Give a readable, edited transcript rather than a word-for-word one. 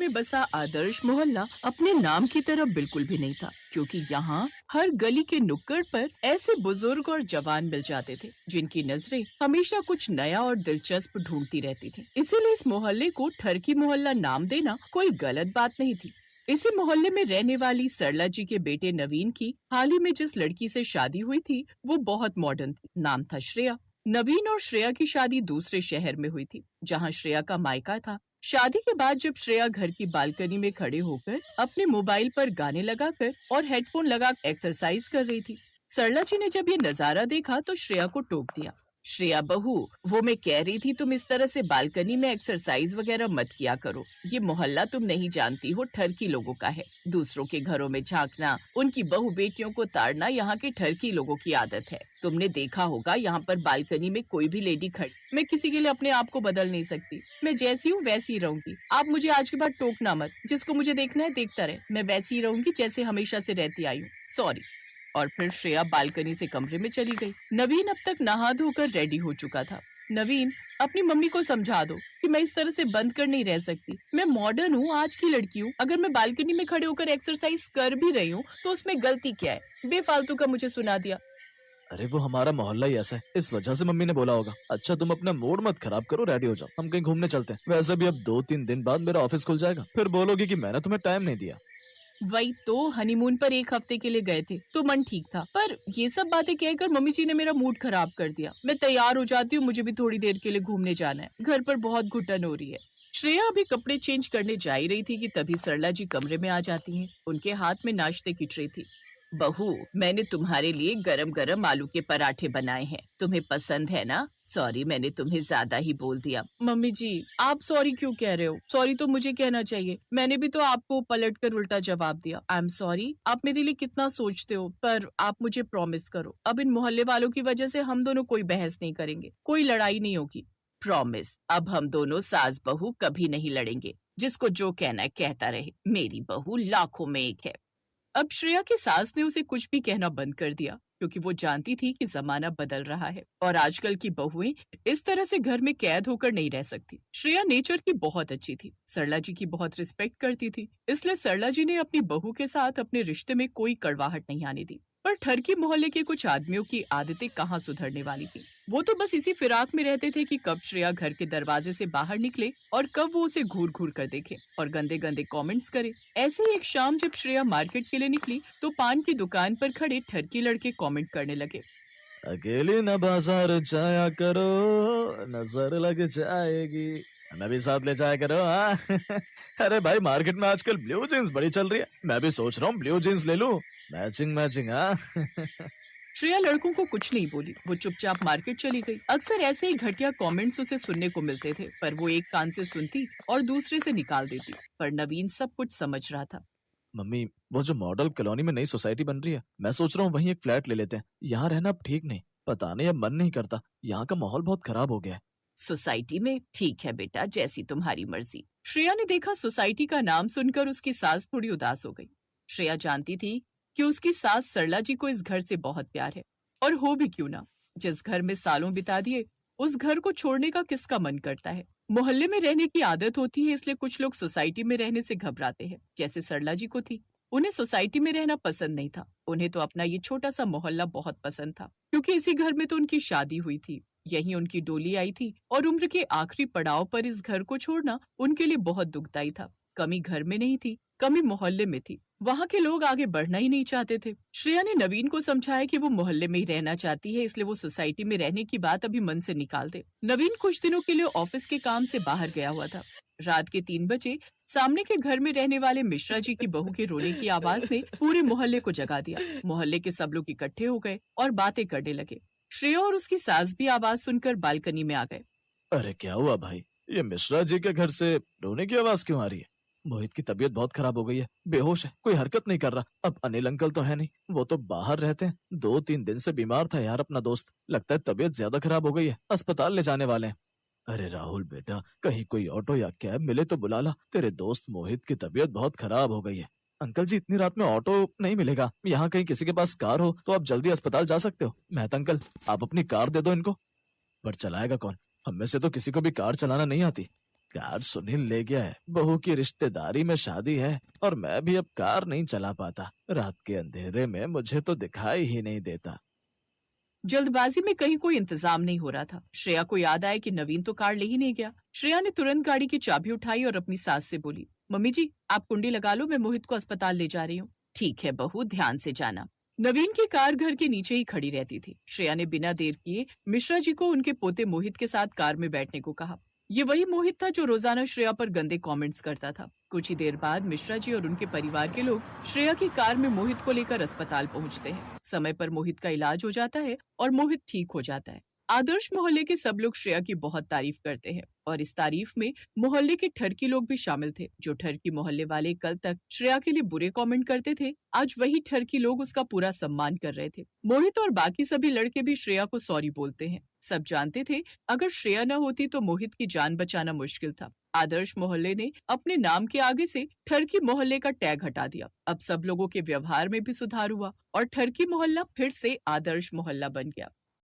में बसा आदर्श मोहल्ला अपने नाम की तरह बिल्कुल भी नहीं था, क्योंकि यहाँ हर गली के नुक्कड़ पर ऐसे बुजुर्ग और जवान मिल जाते थे जिनकी नजरें हमेशा कुछ नया और दिलचस्प ढूंढती रहती थी। इसीलिए इस मोहल्ले को ठरकी मोहल्ला नाम देना कोई गलत बात नहीं थी। इसी मोहल्ले में रहने वाली सरला जी के बेटे नवीन की हाल ही में जिस लड़की से शादी हुई थी वो बहुत मॉडर्न थी। नाम था श्रेया। नवीन और श्रेया की शादी दूसरे शहर में हुई थी, जहाँ श्रेया का मायका था। शादी के बाद जब श्रेया घर की बालकनी में खड़े होकर अपने मोबाइल पर गाने लगाकर और हेडफोन लगा एक्सरसाइज कर रही थी, सरला जी ने जब ये नजारा देखा तो श्रेया को टोक दिया। श्रेया बहू, वो मैं कह रही थी तुम इस तरह से बालकनी में एक्सरसाइज वगैरह मत किया करो। ये मोहल्ला तुम नहीं जानती हो, ठरकी लोगों का है। दूसरों के घरों में झांकना, उनकी बहू बेटियों को ताड़ना यहाँ के ठरकी लोगों की आदत है। तुमने देखा होगा यहाँ पर बालकनी में कोई भी लेडी खड़ी। मैं किसी के लिए अपने आप को बदल नहीं सकती। मैं जैसी हूँ वैसी ही रहूंगी। आप मुझे आज के बाद टोकना मत। जिसको मुझे देखना है देखता रहे। मैं वैसी ही रहूंगी जैसे हमेशा से रहती आई हूँ। सॉरी। और फिर श्रेया बालकनी से कमरे में चली गई। नवीन अब तक नहा धोकर रेडी हो चुका था। नवीन, अपनी मम्मी को समझा दो कि मैं इस तरह से बंद कर नहीं रह सकती। मैं मॉडर्न हूँ, आज की लड़की हूँ। अगर मैं बालकनी में खड़े होकर एक्सरसाइज कर भी रही हूँ तो उसमें गलती क्या है? बेफालतू का मुझे सुना दिया। अरे वो हमारा मोहल्ला ही ऐसा है, इस वजह से मम्मी ने बोला होगा। अच्छा तुम अपना मूड मत खराब करो, रेडी हो जाओ, हम कहीं घूमने चलते हैं। वैसे भी अब 2-3 दिन बाद मेरा ऑफिस खुल जाएगा, फिर बोलोगी कि मैंने तुम्हें टाइम नहीं दिया। वही तो, हनीमून पर 1 हफ्ते के लिए गए थे तो मन ठीक था, पर ये सब बातें कहकर मम्मी जी ने मेरा मूड खराब कर दिया। मैं तैयार हो जाती हूँ, मुझे भी थोड़ी देर के लिए घूमने जाना है। घर पर बहुत घुटन हो रही है। श्रेया अभी कपड़े चेंज करने जा ही रही थी कि तभी सरला जी कमरे में आ जाती हैं। उनके हाथ में नाश्ते की ट्रे थी। बहू, मैंने तुम्हारे लिए गरम गरम आलू के पराठे बनाए हैं, तुम्हें पसंद है ना? सॉरी, मैंने तुम्हें ज्यादा ही बोल दिया। मम्मी जी, आप सॉरी क्यों कह रहे हो? सॉरी तो मुझे कहना चाहिए। मैंने भी तो आपको पलट कर उल्टा जवाब दिया। I am sorry. आप मेरे लिए कितना सोचते हो, पर आप मुझे प्रॉमिस करो, अब इन मोहल्ले वालों की वजह से हम दोनों कोई बहस नहीं करेंगे, कोई लड़ाई नहीं होगी। प्रॉमिस। अब हम दोनों सास बहू कभी नहीं लड़ेंगे। जिसको जो कहना है कहता रहे। मेरी बहू लाखों में एक है। अब श्रेया की सास ने उसे कुछ भी कहना बंद कर दिया, क्योंकि वो जानती थी कि जमाना बदल रहा है और आजकल की बहुएं इस तरह से घर में कैद होकर नहीं रह सकती। श्रेया नेचर की बहुत अच्छी थी, सरला जी की बहुत रिस्पेक्ट करती थी, इसलिए सरला जी ने अपनी बहू के साथ अपने रिश्ते में कोई कड़वाहट नहीं आने दी। पर ठरकी मोहल्ले के कुछ आदमियों की आदतें कहाँ सुधरने वाली थी। वो तो बस इसी फिराक में रहते थे कि कब श्रेया घर के दरवाजे से बाहर निकले और कब वो उसे घूर घूर कर देखे और गंदे गंदे कमेंट्स करे। ऐसे ही एक शाम जब श्रेया मार्केट के लिए निकली तो पान की दुकान पर खड़े ठरकी लड़के कमेंट करने लगे। अकेले न बाजार जाया करो, नजर लग जाएगी, हमें भी साथ ले जाया करो। हाँ अरे भाई, मार्केट में आजकल ब्लू जीन्स बड़ी चल रही है, मैं भी सोच रहा हूँ ब्लू जीन्स ले लूं, मैचिंग मैचिंग। हाँ श्रेया लड़कों को कुछ नहीं बोली, वो चुपचाप मार्केट चली गई। अक्सर ऐसे ही घटिया कमेंट्स उसे सुनने को मिलते थे, पर वो एक कान से सुनती और दूसरे से निकाल देती। पर नवीन सब कुछ समझ रहा था। मम्मी, वो जो मॉडल कॉलोनी में नई सोसाइटी बन रही है, मैं सोच रहा हूँ वहीं एक फ्लैट ले लेते हैं। यहाँ रहना अब ठीक नहीं, पता नहीं अब मन नहीं करता, यहाँ का माहौल बहुत खराब हो गया है। सोसाइटी में? ठीक है बेटा, जैसी तुम्हारी मर्जी। श्रेया ने देखा सोसाइटी का नाम सुनकर उसकी सास थोड़ी उदास हो गई। श्रेया जानती थी कि उसकी सास सरला जी को इस घर से बहुत प्यार है, और हो भी क्यों ना। जिस घर में सालों बिता दिए उस घर को छोड़ने का किसका मन करता है। मोहल्ले में रहने की आदत होती है, इसलिए कुछ लोग सोसाइटी में रहने से घबराते हैं, जैसे सरला जी को थी। उन्हें सोसाइटी में रहना पसंद नहीं था, उन्हें तो अपना ये छोटा सा मोहल्ला बहुत पसंद था, क्योंकि इसी घर में तो उनकी शादी हुई थी, यहीं उनकी डोली आई थी, और उम्र के आखिरी पड़ाव पर इस घर को छोड़ना उनके लिए बहुत दुखदायी था। कमी घर में नहीं थी, कमी मोहल्ले में थी। वहाँ के लोग आगे बढ़ना ही नहीं चाहते थे। श्रेया ने नवीन को समझाया कि वो मोहल्ले में ही रहना चाहती है, इसलिए वो सोसाइटी में रहने की बात अभी मन से निकाल दे। नवीन कुछ दिनों के लिए ऑफिस के काम से बाहर गया हुआ था। रात के 3 बजे सामने के घर में रहने वाले मिश्रा जी की बहू के रोने की आवाज ने पूरे मोहल्ले को जगा दिया। मोहल्ले के सब लोग इकट्ठे हो गए और बातें करने लगे। श्रेया और उसकी सास भी आवाज सुनकर बालकनी में आ गए। अरे क्या हुआ भाई, ये मिश्रा जी के घर से रोने की आवाज क्यों आ रही है? मोहित की तबीयत बहुत खराब हो गई है, बेहोश है, कोई हरकत नहीं कर रहा। अब अनिल अंकल तो है नहीं, वो तो बाहर रहते हैं। 2-3 दिन से बीमार था यार अपना दोस्त, लगता है तबीयत ज्यादा खराब हो गई है, अस्पताल ले जाने वाले हैं। अरे राहुल बेटा, कहीं कोई ऑटो या कैब मिले तो बुला ला, तेरे दोस्त मोहित की तबीयत बहुत खराब हो गई है। अंकल जी, इतनी रात में ऑटो नहीं मिलेगा, यहाँ कहीं किसी के पास कार हो तो आप जल्दी अस्पताल जा सकते हो। मेहता अंकल, आप अपनी कार दे दो इनको। पर चलाएगा कौन? हम में से तो किसी को भी कार चलाना नहीं आती। कार सुनील ले गया है, बहू की रिश्तेदारी में शादी है और मैं भी अब कार नहीं चला पाता। रात के अंधेरे में मुझे तो दिखाई ही नहीं देता। जल्दबाजी में कहीं कोई इंतजाम नहीं हो रहा था। श्रेया को याद आया कि नवीन तो कार ले ही नहीं गया। श्रेया ने तुरंत गाड़ी की चाबी उठाई और अपनी सास से बोली, मम्मी जी आप कुंडी लगा लो, मैं मोहित को अस्पताल ले जा रही हूँ। ठीक है बहू, ध्यान से जाना। नवीन की कार घर के नीचे ही खड़ी रहती थी। श्रेया ने बिना देर किए मिश्रा जी को उनके पोते मोहित के साथ कार में बैठने को कहा। ये वही मोहित था जो रोजाना श्रेया पर गंदे कमेंट्स करता था। कुछ ही देर बाद मिश्रा जी और उनके परिवार के लोग श्रेया की कार में मोहित को लेकर अस्पताल पहुंचते हैं। समय पर मोहित का इलाज हो जाता है और मोहित ठीक हो जाता है। आदर्श मोहल्ले के सब लोग श्रेया की बहुत तारीफ करते हैं और इस तारीफ में मोहल्ले के ठरकी लोग भी शामिल थे। जो ठरकी मोहल्ले वाले कल तक श्रेया के लिए बुरे कमेंट करते थे, आज वही ठरकी लोग उसका पूरा सम्मान कर रहे थे। मोहित और बाकी सभी लड़के भी श्रेया को सॉरी बोलते हैं। सब जानते थे अगर श्रेया न होती तो मोहित की जान बचाना मुश्किल था। आदर्श मोहल्ले ने अपने नाम के आगे से ठरकी मोहल्ले का टैग हटा दिया। अब सब लोगों के व्यवहार में भी सुधार हुआ और ठरकी मोहल्ला फिर से आदर्श मोहल्ला बन गया।